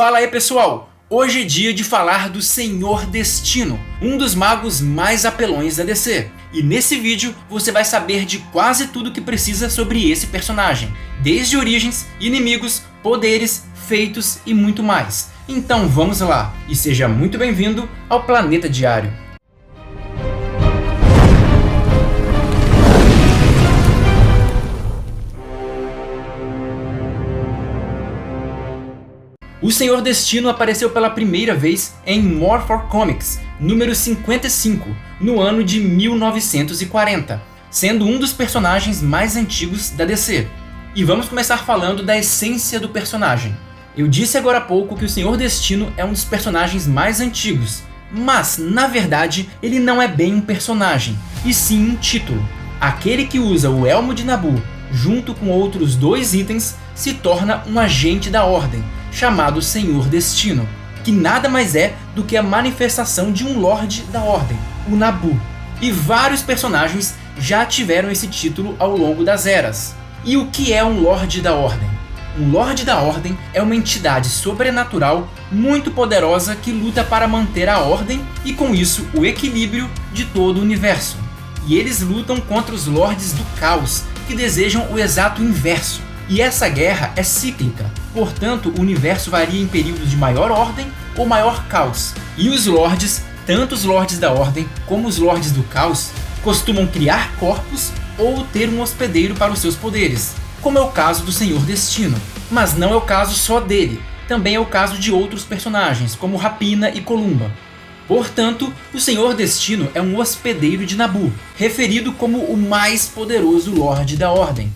Fala aí, pessoal! Hoje é dia de falar do Senhor Destino, um dos magos mais apelões da DC. E nesse vídeo você vai saber de quase tudo que precisa sobre esse personagem, desde origens, inimigos, poderes, feitos e muito mais. Então vamos lá, e seja muito bem-vindo ao Planeta Diário. O Senhor Destino apareceu pela primeira vez em More for Comics, número 55, no ano de 1940, sendo um dos personagens mais antigos da DC. E vamos começar falando da essência do personagem. Eu disse agora há pouco que o Senhor Destino é um dos personagens mais antigos, mas na verdade ele não é bem um personagem, e sim um título. Aquele que usa o Elmo de Nabu, junto com outros dois itens, se torna um agente da Ordem, chamado Senhor Destino, que nada mais é do que a manifestação de um Lorde da Ordem, o Nabu. E vários personagens já tiveram esse título ao longo das eras. E o que é um Lorde da Ordem? Um Lorde da Ordem é uma entidade sobrenatural muito poderosa que luta para manter a ordem e com isso o equilíbrio de todo o universo. E eles lutam contra os Lordes do Caos, que desejam o exato inverso. E essa guerra é cíclica, portanto o universo varia em períodos de maior ordem ou maior caos. E os Lordes, tanto os Lordes da Ordem como os Lordes do Caos, costumam criar corpos ou ter um hospedeiro para os seus poderes, como é o caso do Senhor Destino. Mas não é o caso só dele, também é o caso de outros personagens, como Rapina e Columba. Portanto, o Senhor Destino é um hospedeiro de Nabu, referido como o mais poderoso Lorde da Ordem.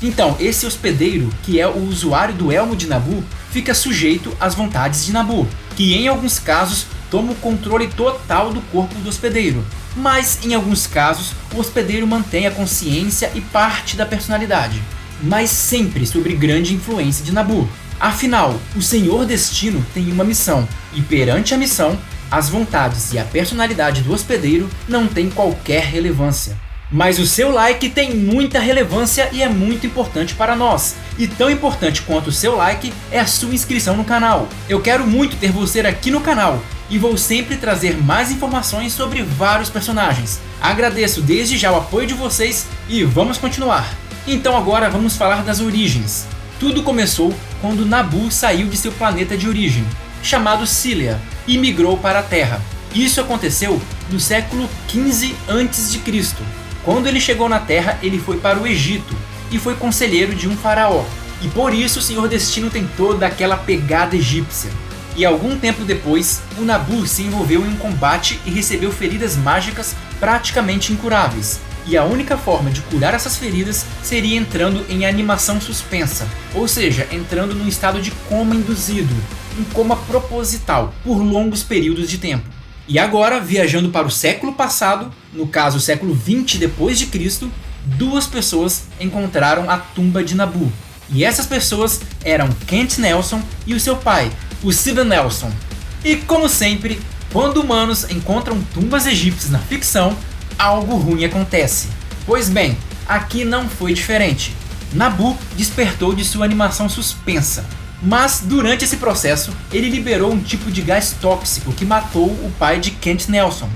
Então, esse hospedeiro, que é o usuário do Elmo de Nabu, fica sujeito às vontades de Nabu, que em alguns casos toma o controle total do corpo do hospedeiro, mas em alguns casos o hospedeiro mantém a consciência e parte da personalidade, mas sempre sob grande influência de Nabu. Afinal, o Senhor Destino tem uma missão, e perante a missão, as vontades e a personalidade do hospedeiro não têm qualquer relevância. Mas o seu like tem muita relevância e é muito importante para nós. E tão importante quanto o seu like é a sua inscrição no canal. Eu quero muito ter você aqui no canal e vou sempre trazer mais informações sobre vários personagens. Agradeço desde já o apoio de vocês e vamos continuar. Então agora vamos falar das origens. Tudo começou quando Nabu saiu de seu planeta de origem, chamado Cilia, e migrou para a Terra. Isso aconteceu no século XV a.C. Quando ele chegou na Terra, ele foi para o Egito e foi conselheiro de um faraó. E por isso o Senhor Destino tem toda aquela pegada egípcia. E algum tempo depois, o Nabu se envolveu em um combate e recebeu feridas mágicas praticamente incuráveis. E a única forma de curar essas feridas seria entrando em animação suspensa, ou seja, entrando num estado de coma induzido, um coma proposital, por longos períodos de tempo. E agora, viajando para o século passado, no caso o século 20 depois de Cristo, duas pessoas encontraram a tumba de Nabu. E essas pessoas eram Kent Nelson e o seu pai, o Steven Nelson. E como sempre, quando humanos encontram tumbas egípcias na ficção, algo ruim acontece. Pois bem, aqui não foi diferente. Nabu despertou de sua animação suspensa. Mas durante esse processo, ele liberou um tipo de gás tóxico que matou o pai de Kent Nelson.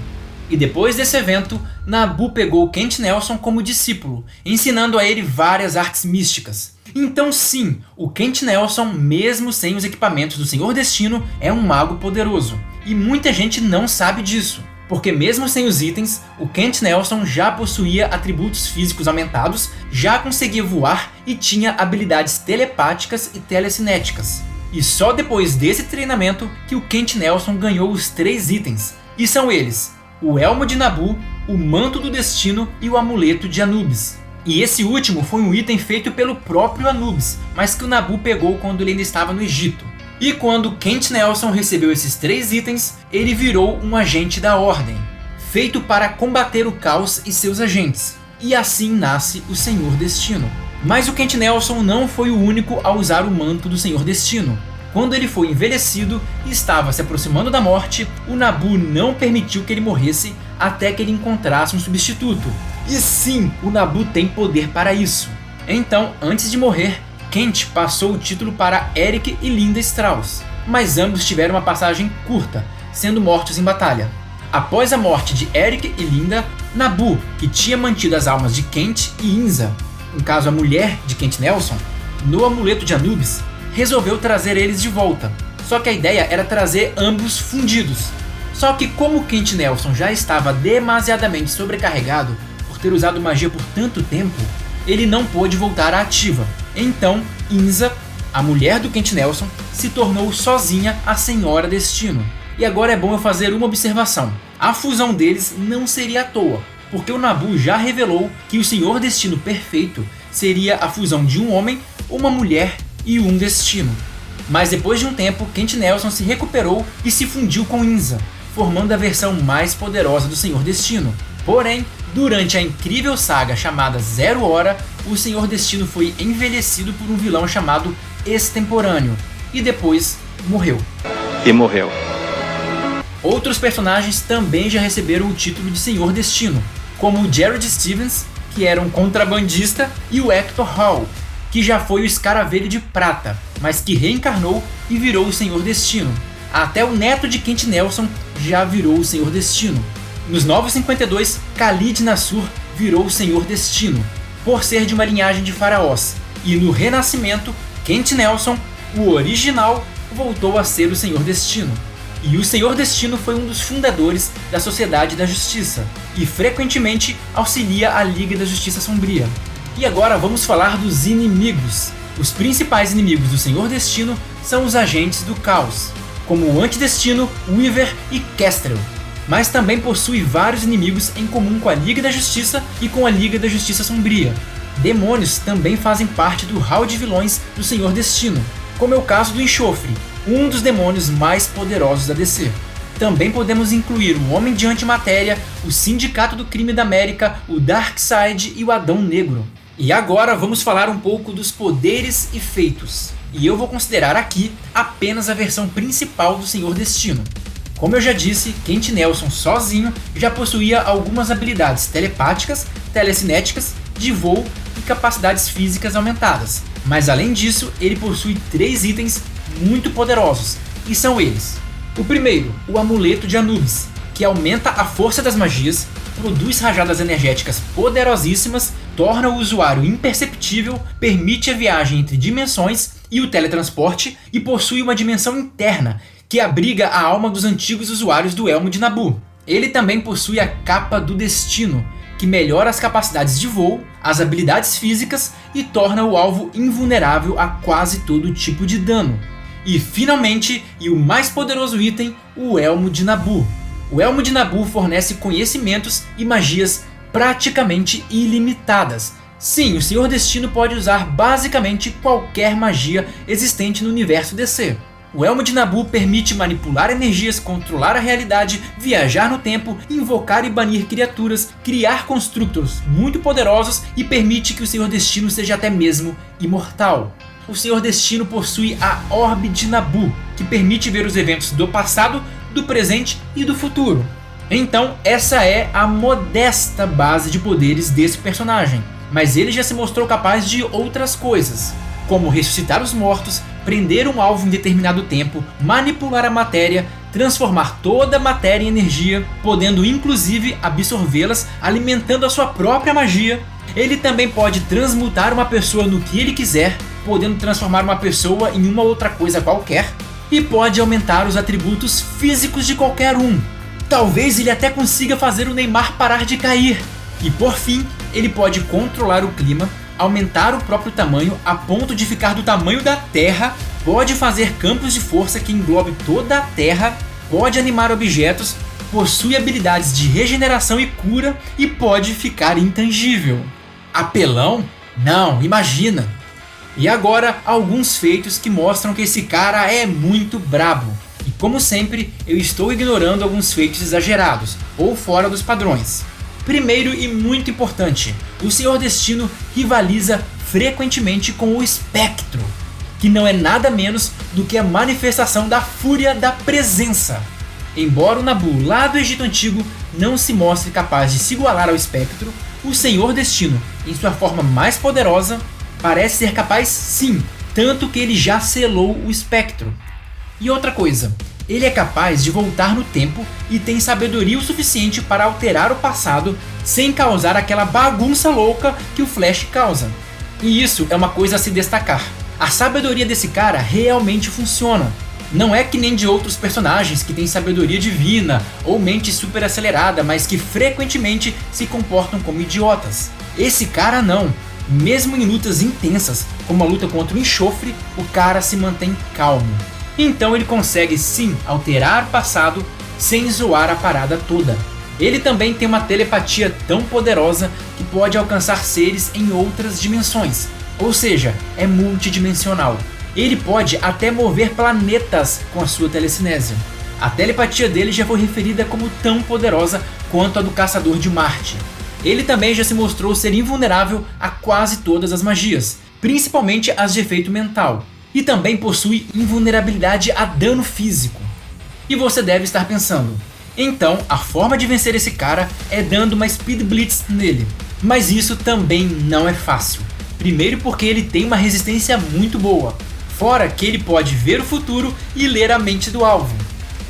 E depois desse evento, Nabu pegou Kent Nelson como discípulo, ensinando a ele várias artes místicas. Então sim, o Kent Nelson, mesmo sem os equipamentos do Senhor Destino, é um mago poderoso. E muita gente não sabe disso, porque mesmo sem os itens, o Kent Nelson já possuía atributos físicos aumentados, já conseguia voar e tinha habilidades telepáticas e telecinéticas. E só depois desse treinamento que o Kent Nelson ganhou os 3 itens, e são eles: o Elmo de Nabu, o Manto do Destino e o Amuleto de Anubis. E esse último foi um item feito pelo próprio Anubis, mas que o Nabu pegou quando ele ainda estava no Egito. E quando Kent Nelson recebeu esses 3 itens, ele virou um agente da Ordem, feito para combater o caos e seus agentes. E assim nasce o Senhor Destino. Mas o Kent Nelson não foi o único a usar o manto do Senhor Destino. Quando ele foi envelhecido e estava se aproximando da morte, o Nabu não permitiu que ele morresse até que ele encontrasse um substituto. E sim, o Nabu tem poder para isso. Então, antes de morrer, Kent passou o título para Eric e Linda Strauss. mas ambos tiveram uma passagem curta, sendo mortos em batalha. Após a morte de Eric e Linda, Nabu, que tinha mantido as almas de Kent e Inza, no caso a mulher de Kent Nelson, no amuleto de Anubis, resolveu trazer eles de volta. Só que a ideia era trazer ambos fundidos. Só que como Kent Nelson já estava demasiadamente sobrecarregado por ter usado magia por tanto tempo, ele não pôde voltar à ativa. Então, Inza, a mulher do Kent Nelson, se tornou sozinha a Senhora Destino. E agora é bom eu fazer uma observação. A fusão deles não seria à toa, porque o Nabu já revelou que o Senhor Destino perfeito seria a fusão de um homem, uma mulher e um destino. Mas depois de um tempo, Kent Nelson se recuperou e se fundiu com Inza, formando a versão mais poderosa do Senhor Destino. Porém, durante a incrível saga chamada Zero Hora, o Senhor Destino foi envelhecido por um vilão chamado Extemporâneo, e depois morreu. Outros personagens também já receberam o título de Senhor Destino, como o Jared Stevens, que era um contrabandista, e o Hector Hall, que já foi o Escaravelho de Prata, mas que reencarnou e virou o Senhor Destino. Até o neto de Kent Nelson já virou o Senhor Destino. Nos Novos 52, Khalid Nassur virou o Senhor Destino, por ser de uma linhagem de faraós. E no Renascimento, Kent Nelson, o original, voltou a ser o Senhor Destino. E o Senhor Destino foi um dos fundadores da Sociedade da Justiça, e frequentemente auxilia a Liga da Justiça Sombria. E agora vamos falar dos inimigos. Os principais inimigos do Senhor Destino são os agentes do caos, como o Antidestino, Weaver e Kestrel. Mas também possui vários inimigos em comum com a Liga da Justiça e com a Liga da Justiça Sombria. Demônios também fazem parte do hall de vilões do Senhor Destino, como é o caso do Enxofre, um dos demônios mais poderosos da DC. Também podemos incluir o Homem de Antimatéria, o Sindicato do Crime da América, o Darkseid e o Adão Negro. E agora vamos falar um pouco dos poderes e feitos. E eu vou considerar aqui apenas a versão principal do Senhor Destino. Como eu já disse, Kent Nelson sozinho já possuía algumas habilidades telepáticas, telecinéticas, de voo e capacidades físicas aumentadas. Mas além disso, ele possui 3 itens muito poderosos, e são eles. O primeiro, o Amuleto de Anubis, que aumenta a força das magias, produz rajadas energéticas poderosíssimas, torna o usuário imperceptível, permite a viagem entre dimensões e o teletransporte, e possui uma dimensão interna, que abriga a alma dos antigos usuários do Elmo de Nabu. Ele também possui a Capa do Destino, que melhora as capacidades de voo, as habilidades físicas e torna o alvo invulnerável a quase todo tipo de dano. E finalmente, e o mais poderoso item, o Elmo de Nabu. O Elmo de Nabu fornece conhecimentos e magias praticamente ilimitadas. Sim, o Senhor Destino pode usar basicamente qualquer magia existente no universo DC. O Elmo de Nabu permite manipular energias, controlar a realidade, viajar no tempo, invocar e banir criaturas, criar construtos muito poderosos e permite que o Senhor Destino seja até mesmo imortal. O Senhor Destino possui a Orbe de Nabu, que permite ver os eventos do passado, do presente e do futuro. Então, essa é a modesta base de poderes desse personagem, mas ele já se mostrou capaz de outras coisas, como ressuscitar os mortos, prender um alvo em determinado tempo, manipular a matéria, transformar toda a matéria em energia, podendo inclusive absorvê-las, alimentando a sua própria magia. Ele também pode transmutar uma pessoa no que ele quiser, podendo transformar uma pessoa em uma outra coisa qualquer, e pode aumentar os atributos físicos de qualquer um. Talvez ele até consiga fazer o Neymar parar de cair. E por fim, ele pode controlar o clima, aumentar o próprio tamanho a ponto de ficar do tamanho da Terra, pode fazer campos de força que englobe toda a Terra, pode animar objetos, possui habilidades de regeneração e cura e pode ficar intangível. Apelão? Não, imagina! E agora, alguns feitos que mostram que esse cara é muito brabo. E como sempre, eu estou ignorando alguns feitos exagerados, ou fora dos padrões. Primeiro e muito importante, o Senhor Destino rivaliza frequentemente com o Espectro, que não é nada menos do que a manifestação da Fúria da Presença. Embora o Nabu lá do Egito Antigo não se mostre capaz de se igualar ao Espectro, o Senhor Destino, em sua forma mais poderosa, parece ser capaz sim, tanto que ele já selou o Espectro. E outra coisa, ele é capaz de voltar no tempo e tem sabedoria o suficiente para alterar o passado sem causar aquela bagunça louca que o Flash causa. E isso é uma coisa a se destacar. A sabedoria desse cara realmente funciona. Não é que nem de outros personagens que têm sabedoria divina ou mente super acelerada, mas que frequentemente se comportam como idiotas. Esse cara não. Mesmo em lutas intensas, como a luta contra o enxofre, o cara se mantém calmo. Então ele consegue sim alterar o passado sem zoar a parada toda. Ele também tem uma telepatia tão poderosa que pode alcançar seres em outras dimensões, ou seja, é multidimensional. Ele pode até mover planetas com a sua telecinese. A telepatia dele já foi referida como tão poderosa quanto a do Caçador de Marte. Ele também já se mostrou ser invulnerável a quase todas as magias, principalmente as de efeito mental. E também possui invulnerabilidade a dano físico. E você deve estar pensando, então a forma de vencer esse cara é dando uma Speed Blitz nele. Mas isso também não é fácil. Primeiro porque ele tem uma resistência muito boa, fora que ele pode ver o futuro e ler a mente do alvo.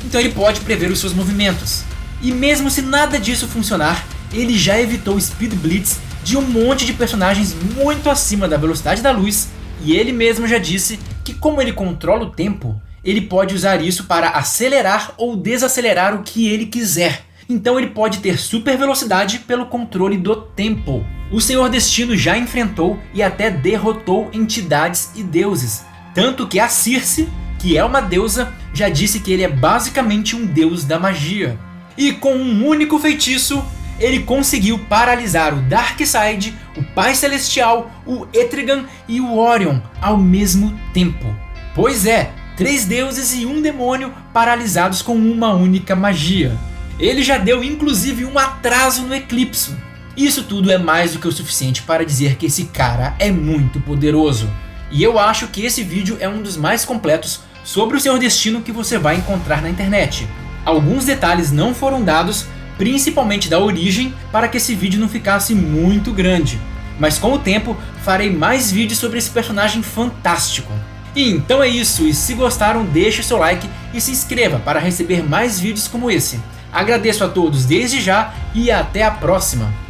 Então ele pode prever os seus movimentos. E mesmo se nada disso funcionar, ele já evitou Speed Blitz de um monte de personagens muito acima da velocidade da luz, e ele mesmo já disse que como ele controla o tempo, ele pode usar isso para acelerar ou desacelerar o que ele quiser. Então ele pode ter super velocidade pelo controle do tempo. O Senhor Destino já enfrentou e até derrotou entidades e deuses. Tanto que a Circe, que é uma deusa, já disse que ele é basicamente um deus da magia. E com um único feitiço, ele conseguiu paralisar o Darkseid, o Pai Celestial, o Etrigan e o Orion ao mesmo tempo. Pois é, 3 deuses e um demônio paralisados com uma única magia. Ele já deu inclusive um atraso no Eclipso. Isso tudo é mais do que o suficiente para dizer que esse cara é muito poderoso. E eu acho que esse vídeo é um dos mais completos sobre o Senhor Destino que você vai encontrar na internet. Alguns detalhes não foram dados, principalmente da origem, para que esse vídeo não ficasse muito grande. Mas com o tempo, farei mais vídeos sobre esse personagem fantástico. E então é isso, e se gostaram deixe seu like e se inscreva para receber mais vídeos como esse. Agradeço a todos desde já e até a próxima!